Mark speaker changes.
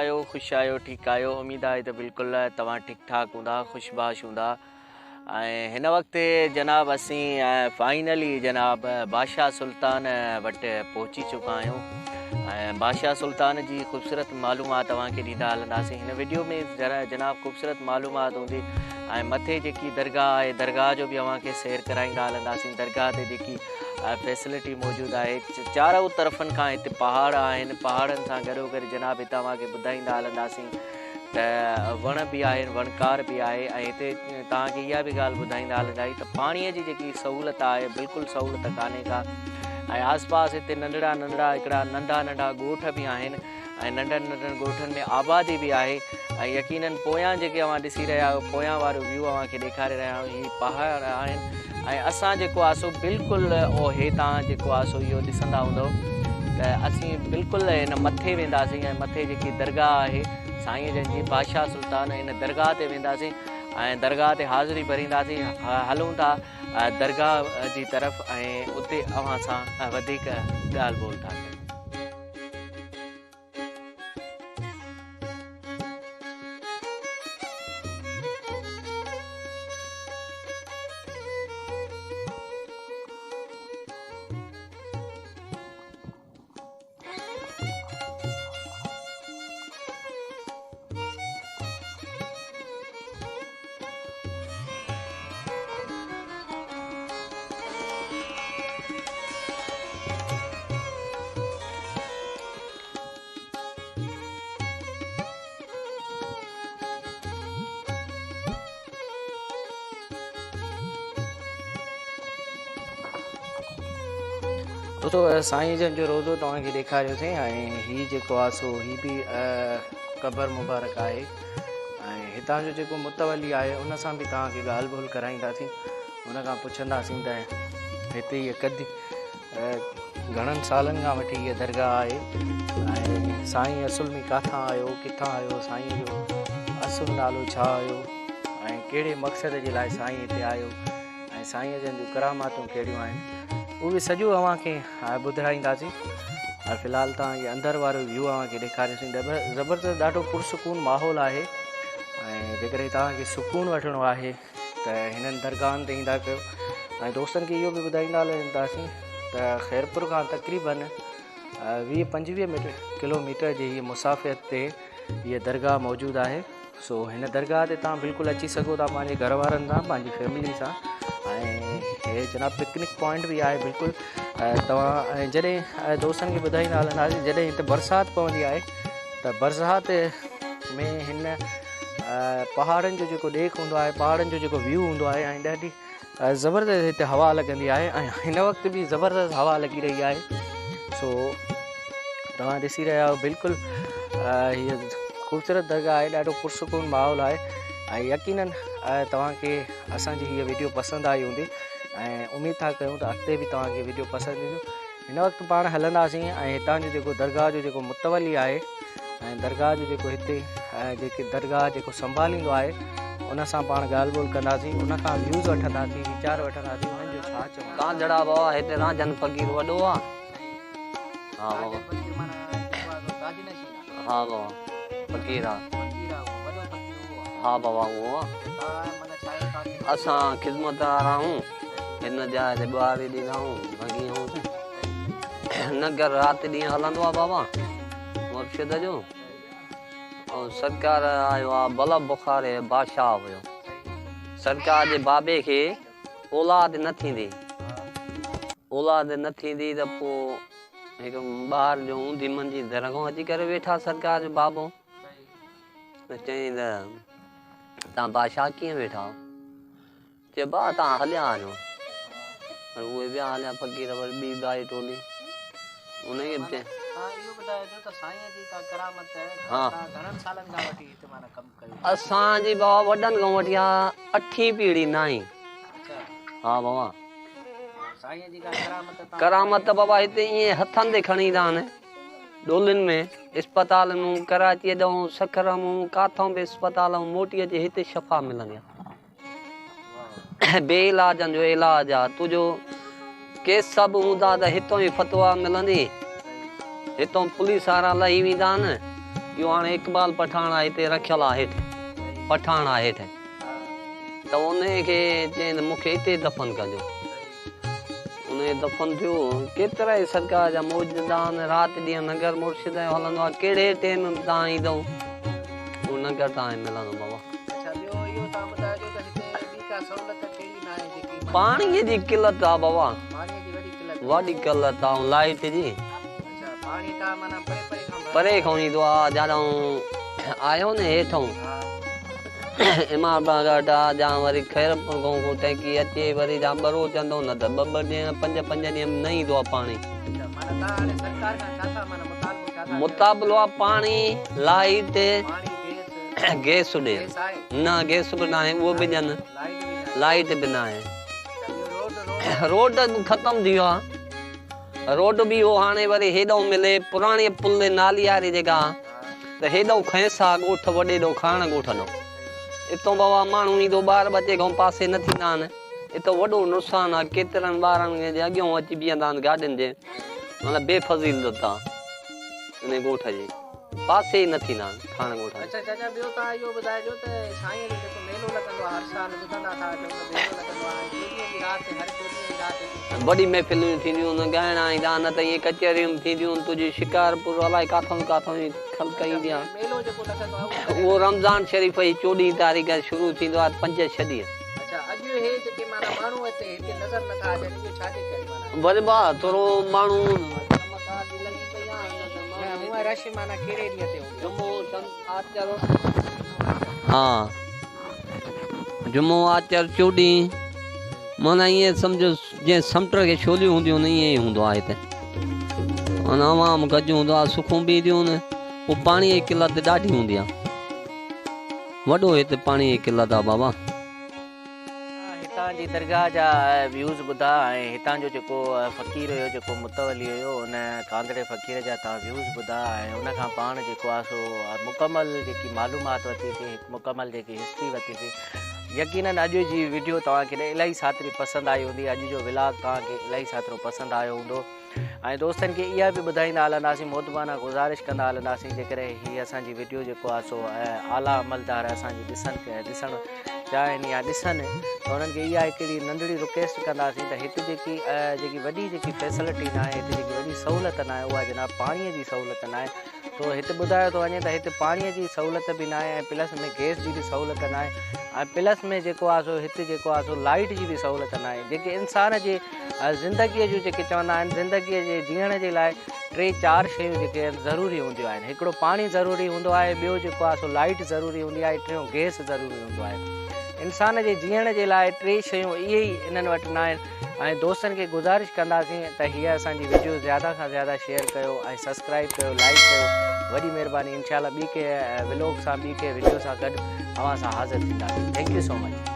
Speaker 1: आयो, खुश आयो, ठीक आयो। उम्मीद है तो बिल्कुल तवां ठीक ठाक होंदा, खुशबाश होंदा। हिन वक्त जनाब असी फाइनली जनाब बादशाह सुल्तान वट पहुंची चुका आहियूं। बादशाह सुल्तान जी ख़ूबसूरत मालूमात तव्हांखे ॾींदा हलंदासीं। हिन वीडियो में जनाब ख़ूबसूरत मालूमात हूंदी ऐं मथे जेकी दरगाह आहे दरगाह जो बि अव्हांखे सैर कराईंदा हलंदासीं। दरगाह ते जेकी फैसिलिटी मौजूदु आहे, चारों तरफ़नि खां हिते पहाड़ आहिनि, पहाड़नि सां गॾोगॾु जनाब हिते तव्हांखे ॿुधाईंदा हलंदासीं त वण बि आहिनि, वणकार बि आहे। ऐं हिते तव्हांखे इहा बि ॻाल्हि ॿुधाईंदा हलंदासीं त पाणीअ जी जेकी सहूलियत आहे बिल्कुलु सहूलियत कान्हे का। ऐं आसपास हिते नंढड़ा नंढड़ा हिकिड़ा नंढा नंढा ॻोठ बि आहिनि ऐं नंढनि नंढनि ॻोठनि में आबादी बि आहे। ऐं यकीननि पोयां जेके अव्हां ॾिसी रहिया आहियो, पोयां वारो व्यू अव्हांखे ॾेखारे रहिया आहियूं, हीअ पहाड़ आहिनि। ऐं असां जेको आहे सो बिल्कुलु हे तव्हां जेको आहे सो इहो ॾिसंदा हूंदव त असीं बिल्कुलु हिन मथे वेंदासीं ऐं मथे जेकी दरगाह आहे साईं जन जी बादशाह सुल्तान, इन दरगाह ते वेंदासीं ऐं दरगाह ते हाज़िरी भरींदासीं। हलूं था दरगाह जी तरफ़ ऐं उते अव्हां सां वधीक ॻाल्हि ॿोल था कयूं। दोस्तों साईं जन जो रोज़ो तव्हांखे ॾेखारियोसीं ऐं हीअ जेको आहे सो हीअ बि क़बर मुबारक आहे। ऐं हितां जो जेको मुतवली आहे उन सां बि तव्हांखे ॻाल्हि ॿोल कराईंदासीं, हुन खां पुछंदासीं त हिते हीअ कदी घणनि सालनि खां वठी हीअ दरगाह आहे ऐं साईं असुल में किथां आयो, किथां आयो, साईं जो असुल नालो छा हुयो ऐं कहिड़े मक़सद जे लाइ साईं हिते आयो ऐं साईं जन जूं करामातूं कहिड़ियूं आहिनि, उहो बि सॼो अव्हांखे ॿुधाईंदासीं। ऐं फ़िलहालु तव्हां इहे अंदरि वारो व्यू अव्हांखे ॾेखारियोसीं। ज़बरदस्त ॾाढो पुरसुकून माहौल आहे। ऐं जेकॾहिं तव्हांखे सुकून वठिणो आहे त हिननि दरगाहनि ते ईंदा कयो। ऐं दोस्तनि खे इहो बि ॿुधाईंदा हलंदासीं त ख़ैरपुर खां तक़रीबन 20-25 किलोमीटर जी हीअ मुसाफ़ियत ते हीअ दरगाह मौजूदु आहे। सो हिन दरगाह ते तव्हां बिल्कुलु अची सघो था पंहिंजे घर वारनि सां, पंहिंजी फैमिली सां। ऐं हे जनाब पिकनिक पॉइंट बि आहे बिल्कुलु। तव्हां ऐं जॾहिं दोस्तनि खे ॿुधाईंदा हलंदासीं जॾहिं हिते बरसाति पवंदी आहे त बरसाति में हिन पहाड़नि जो जेको ॾेख हूंदो आहे, पहाड़नि जो जेको व्यू हूंदो आहे ऐं ॾाढी ज़बरदस्त हिते हवा लॻंदी आहे ऐं हिन वक़्तु बि ज़बरदस्त हवा लॻी रही आहे। सो तव्हां ॾिसी रहिया आहियो बिल्कुलु हीअ ख़ूबसूरत दरगाह आहे, ॾाढो पुरसुकून माहौल आहे। ऐं यकीननि तव्हांखे असांजी हीअ वीडियो पसंदि आई हूंदी ऐं उमेदु था कयूं त अॻिते बि तव्हांखे वीडियो पसंदि ईंदियूं। हिन वक़्तु पाण हलंदासीं ऐं हितां जो जेको दरगाह जो जेको मुतवली आहे ऐं दरगाह जो जेको हिते जेके दरगाह जेको संभालींदो आहे उन सां पाण ॻाल्हि ॿोल कंदासीं, उन खां व्यूज़ वठंदासीं, वीचार वठंदासीं, उन्हनि जो छा चवणु
Speaker 2: कां जड़ा बाबा हिते राजन फकीर वॾो आहे। हा बाबा, हा बाबा फकीर आहे। हा बाबा उहो आहे। असां ख़िदमतदार आहियूं, हिन जाइ ते ॿुहारी ॾींदा आहियूं, भॻी आहियूं। नगर राति ॾींहुं हलंदो आहे बाबा मुर्शिद जो। ऐं सरकार आयो आहे बलब बुखारे बादशाह हुयो। सरकार जे बाबे खे औलाद न थींदी, औलाद न थींदी त पोइ हिकु ॿार जो ऊंधी मंझि दर खां अची करे वेठा सरकार जो बाबो त चई त तव्हां बादशाह कीअं वेठा हो? चए भाउ तव्हां हलिया वञो। पर उहे विया हलिया फ़क़ीर, वरी ॿी बाई टोली उनखे बि चए असांजी बाबा वॾनि खां वठी आहे 8वीं पीढ़ी 9। हा बाबा करामत बाबा हिते ईअं हथनि ते खणी ईंदा आहिनि, डोलियुनि में, इस्पताल में, कराची ॾऊं, सखर में, काथों बि इस्पताल में मोटी अचे हिते शफ़ा मिलंदी आहे। बे इलाजनि जो इलाज आहे। तुंहिंजो केस सभु हूंदा त हितां ई फतवा मिलंदी। हितां पुलिस वारा लही वेंदा आहिनि इहो हाणे इकबाल पठाण आहे हिते रखियल आहे हेठि, पठाण आहे हेठि, त उनखे चई मूंखे हिते दफ़न कजो। उन दफ़न थियो। केतिरा ई सरकार जा मौजूदा आहिनि, राति ॾींहुं नगर मुर्शिद जो हलंदो आहे, कहिड़े टाइम तव्हां ईंदव उहो नगर तव्हां मिलंदो बाबा। पाणीअ जी किल्लत आहे बाबा, वॾी किल्लत आहे, लाइट जी परे खां ईंदो आहे। जाॾो आयो न हेठों इमामबाग वटां जा वरी खैरपुर खां टैंकी अचे, वरी जा ॿरो चंदो न त ॿ ॾींहं 5 ॾींहं न ईंदो आहे पाणी। मुताबिलो आहे पाणी, लाइट, गैस ॾे न, गैस बि न आहे, उहो बि ॾियनि, लाइट बि न आहे। रोड ख़तम थी वियो आहे, रोड बि हो हाणे वरी हेॾो मिले, पुराणी पुल नाली वारी जेका त हेॾो खैसा ॻोठ वॾे ॾो खाइण ॻोठ ॾो, इतो बाबा माण्हू ईंदो, ॿार बचे खां पासे न थींदा आहिनि, इतो वॾो नुक़सानु आहे। केतिरनि ॿारनि जे अॻियां अची बीहंदा आहिनि गाॾियुनि जे, मतिलबु बेफ़ज़ीलत आहे इन ॻोठ जी, पासे ई न थींदा आहिनि खाइण ॻोठ।
Speaker 1: अच्छा चाचा, ॿियो तव्हां इहो ॿुधाइजो त साईं जो जेको मेलो लॻंदो आहे हर साल ॿुधंदा था अचूं त मेलो लॻंदो आहे, चोॾीअं जी राति, हर चोॾीअं जी राति
Speaker 2: वॾी महफ़िलूं थींदियूं आहिनि, ॻाइणा ईंदा, न त इहे कचहरियूं थींदियूं आहिनि, तुंहिंजी शिकारपुर अलाए काथां काथां जी ख़ल्क़ ईंदी आहे।
Speaker 1: मेलो जेको लॻंदो आहे
Speaker 2: उहो रमज़ान शरीफ़ जी 14 तारीख़ शुरू थींदो आहे, 5-6 ॾींहं।
Speaker 1: अच्छा, अॼु हे जेके माना माण्हू हिते नज़र नथा अचनि, इहो छाजे करे माना
Speaker 2: वरी भाउ थोरो माण्हू
Speaker 1: रश माना कहिड़े ॾींहं ते
Speaker 2: हा जुमो आचर 14 माना ईअं सम्झो जीअं समुंड खे छोलियूं हूंदियूं आहिनि ईअं ई हूंदो आहे हिते, आवाम गजू हूंदो आहे, सुखूं बि ईंदियूं आहिनि। पोइ पाणीअ जी किल्लत ॾाढी हूंदी आहे, वॾो हिते पाणीअ जी किल्लत आहे बाबा।
Speaker 1: हितां जी दरगाह जा व्यूज़ ॿुधा ऐं हितां जो जेको फ़क़ीर हुयो, जेको मुतवली हुयो, उन कांदड़े फ़क़ीर जा तव्हां व्यूज़ ॿुधा ऐं उन खां पाण जेको आहे सो मुकमल जेकी मालूमात वरितीसीं, मुकमल जेकी हिस्ट्री वरितीसीं। यकीनन अॼु जी वीडियो तव्हांखे इलाही सातरी पसंदि आई हूंदी, अॼु जो व्लॉग तव्हांखे इलाही सातरो पसंदि आयो हूंदो ऐं दोस्तनि खे इहा बि ॿुधाईंदा हलंदासीं, मोहतबाना गुज़ारिश कंदा हलंदासीं, जेकॾहिं हीअ असांजी वीडियो जेको आहे सो आला अमलदार असांजी ॾिसणु चाहिनि या ॾिसनि, त हुननि खे इहा हिकिड़ी नंढड़ी रिक्वेस्ट कंदासीं त हिते जेकी वॾी जेकी फैसिलिटी न आहे, हिते जेकी वॾी सहूलियत न आहे, उहा जनाब पाणीअ जी सहूलियत न आहे। तो हिते ॿुधायो थो वञे त हिते पाणीअ जी सहूलियत बि न आहे ऐं प्लस में गैस जी बि सहूलियत न आहे ऐं प्लस में जेको आहे सो हिते जेको आहे सो लाइट जी बि सहूलियत न आहे। जेके इंसान जे ज़िंदगीअ जो जेके चवंदा आहिनि, ज़िंदगीअ जे जीअण जे लाइ 3-4 शयूं जेके ज़रूरी हूंदियूं आहिनि। हिकिड़ो पाणी ज़रूरी हूंदो आहे, ॿियो जेको आहे सो लाइट ज़रूरी हूंदी आहे, टियों गैस ज़रूरी हूंदो आहे। इंसान जे जीअण जे लाइ 3 शयूं इहे ई इन्हनि वटि न आहिनि ऐं दोस्तनि खे गुज़ारिश कंदासीं त हीअ असांजी वीडियो ज़्यादा खां ज़्यादा शेयर कयो ऐं सब्सक्राइब कयो, लाइक कयो। वॾी महिरबानी। इंशाल्लाह ॿी के व्लॉग सां, ॿी के वीडियो सां गॾु अवां सां हाज़िर थींदासीं। Thank you so much.